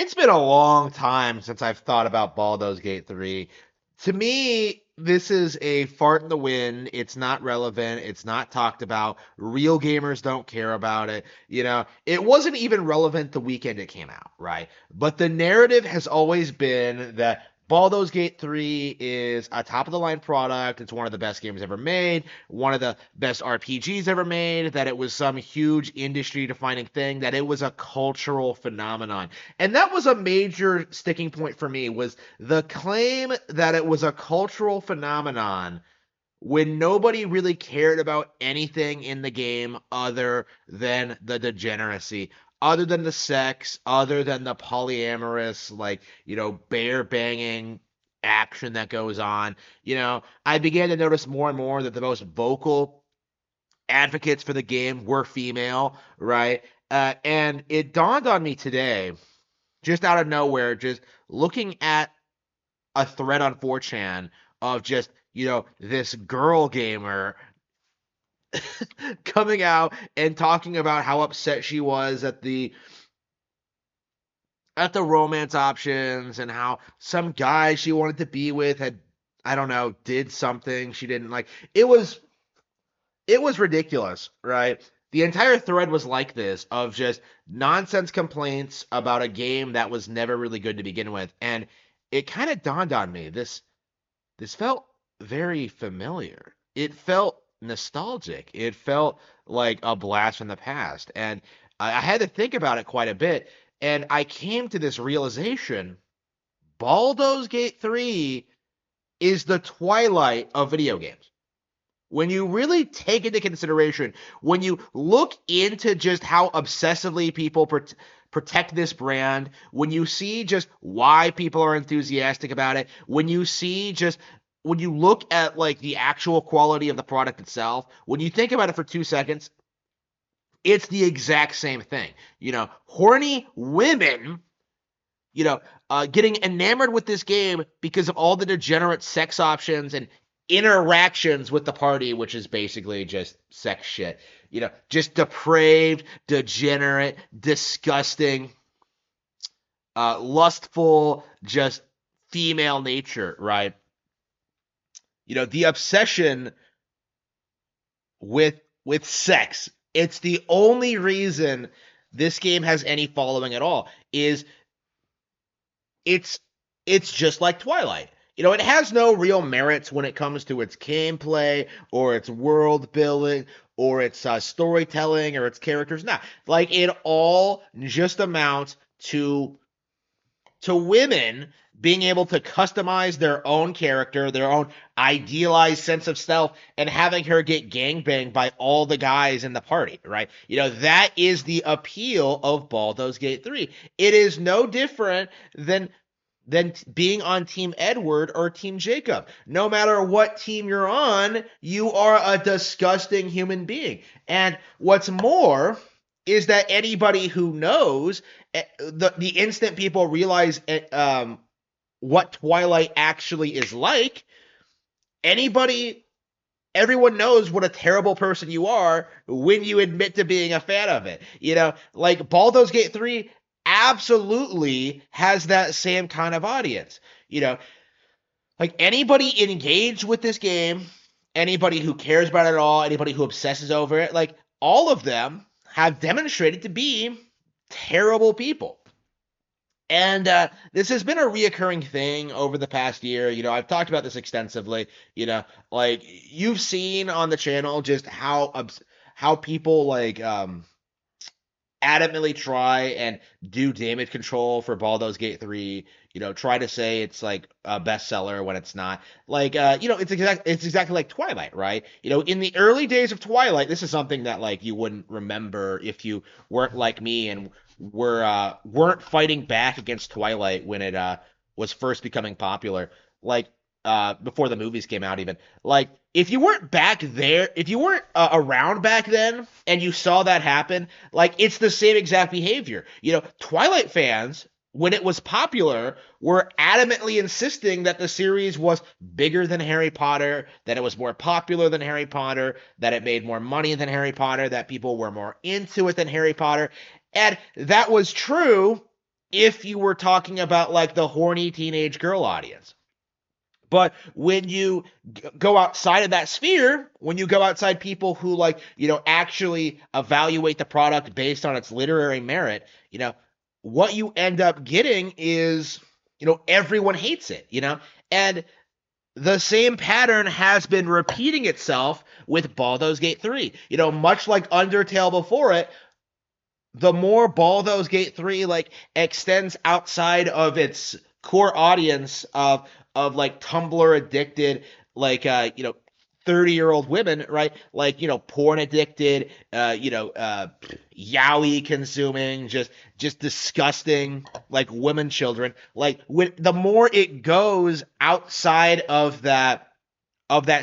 It's been a long time since I've thought about Baldur's Gate 3. To me, this is a fart in the wind. It's not relevant. It's not talked about. Real gamers don't care about it. It wasn't even relevant the weekend it came out, right? But the narrative has always been that Baldur's Gate 3 is a top of the line product. It's one of the best games ever made, one of the best RPGs ever made, that it was some huge industry defining thing, that it was a cultural phenomenon. And that was a major sticking point for me, was the claim that it was a cultural phenomenon when nobody really cared about anything in the game other than the degeneracy, other than the sex, other than the polyamorous, like, bear banging action that goes on. I began to notice more and more that the most vocal advocates for the game were female, right? And it dawned on me today, just out of nowhere, just looking at a thread on 4chan of just, this girl gamer coming out and talking about how upset she was at the romance options, and how some guy she wanted to be with had, I don't know, did something she didn't like. It was ridiculous, right? The entire thread was like this, of just nonsense complaints about a game that was never really good to begin with. And it kind of dawned on me, this felt very familiar. It felt nostalgic. It felt like a blast from the past. And I had to think about it quite a bit. And I came to this realization: Baldur's Gate 3 is the Twilight of video games. When you really take into consideration, when you look into just how obsessively people protect this brand, when you see just why people are enthusiastic about it, when you look at like the actual quality of the product itself, when you think about it for 2 seconds, it's the exact same thing. Horny women, getting enamored with this game because of all the degenerate sex options and interactions with the party, which is basically just sex shit. Just depraved, degenerate, disgusting, lustful, just female nature, right? The obsession with sex. It's the only reason this game has any following at all. Is it's just like Twilight. It has no real merits when it comes to its gameplay or its world building or its storytelling or its characters. Nah, like, it all just amounts to women being able to customize their own character, their own idealized sense of self, and having her get gangbanged by all the guys in the party, right? That is the appeal of Baldur's Gate 3. It is no different than being on Team Edward or Team Jacob. No matter what team you're on, you are a disgusting human being. And what's more is that anybody who knows, the instant people realize what Twilight actually is like, everyone knows what a terrible person you are when you admit to being a fan of it. Like, Baldur's Gate 3 absolutely has that same kind of audience. Like, anybody engaged with this game, anybody who cares about it at all, anybody who obsesses over it, like, all of them have demonstrated to be terrible people. And this has been a reoccurring thing over the past year. I've talked about this extensively. Like, you've seen on the channel just how people, like, adamantly try and do damage control for Baldur's Gate 3, try to say it's like a bestseller when it's not. Like, it's exactly like Twilight, right? In the early days of Twilight, this is something that, like, you wouldn't remember if you weren't like me and weren't fighting back against Twilight when it was first becoming popular. Like, before the movies came out, even. Like, if you weren't back there, if you weren't around back then and you saw that happen, like, it's the same exact behavior. Twilight fans, when it was popular, were adamantly insisting that the series was bigger than Harry Potter, that it was more popular than Harry Potter, that it made more money than Harry Potter, that people were more into it than Harry Potter. And that was true if you were talking about like the horny teenage girl audience. But when you go outside of that sphere, when you go outside people who like, actually evaluate the product based on its literary merit, what you end up getting is, everyone hates it, and the same pattern has been repeating itself with Baldur's Gate 3. Much like Undertale before it, the more Baldur's Gate 3 like extends outside of its core audience of like Tumblr addicted, like 30-year-old women, right? Like, porn addicted, yaoi consuming, just disgusting like women children. Like when the more it goes outside of that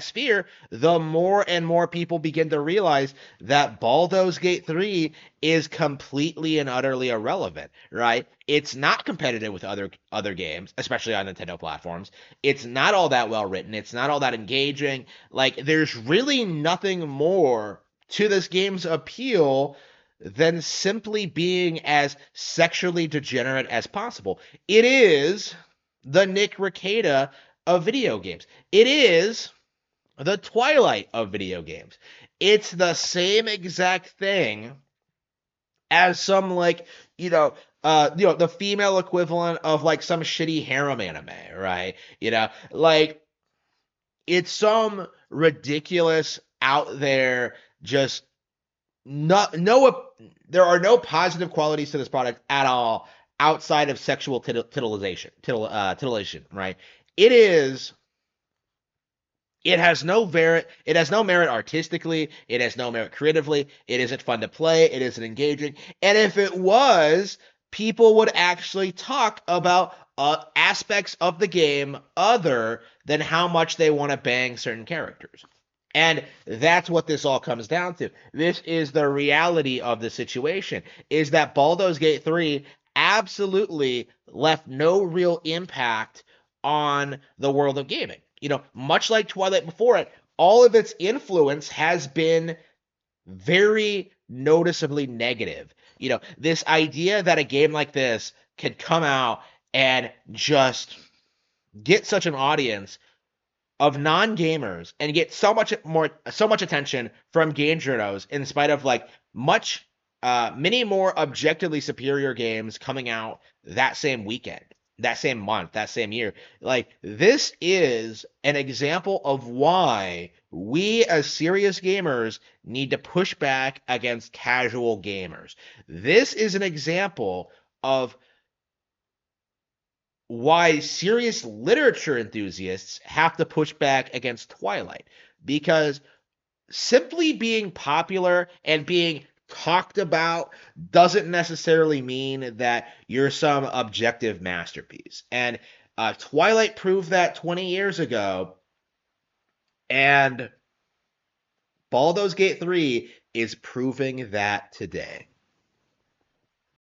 sphere, the more and more people begin to realize that Baldur's Gate 3 is completely and utterly irrelevant, right? It's not competitive with other games, especially on Nintendo platforms. It's not all that well written. It's not all that engaging. Like there's really nothing more to this game's appeal than simply being as sexually degenerate as possible. It is the Nick Rekieta of video games. It is the Twilight of video games. It's the same exact thing as some like, the female equivalent of like some shitty harem anime, right? Like it's some ridiculous out there just not no there are no positive qualities to this product at all outside of sexual titillation, right? It is it has no merit artistically, it has no merit creatively, it isn't fun to play, it isn't engaging. And if it was, people would actually talk about aspects of the game other than how much they want to bang certain characters. And that's what this all comes down to. This is the reality of the situation, is that Baldur's Gate 3 absolutely left no real impact on the world of gaming. Much like Twilight before it, all of its influence has been very noticeably negative. This idea that a game like this could come out and just get such an audience of non-gamers and get so much attention from game journos in spite of like many more objectively superior games coming out that same weekend, that same month, that same year. Like this is an example of why we as serious gamers need to push back against casual gamers. This is an example of why serious literature enthusiasts have to push back against Twilight, because simply being popular and being talked about doesn't necessarily mean that you're some objective masterpiece. And Twilight proved that 20 years ago, and Baldur's Gate 3 is proving that today.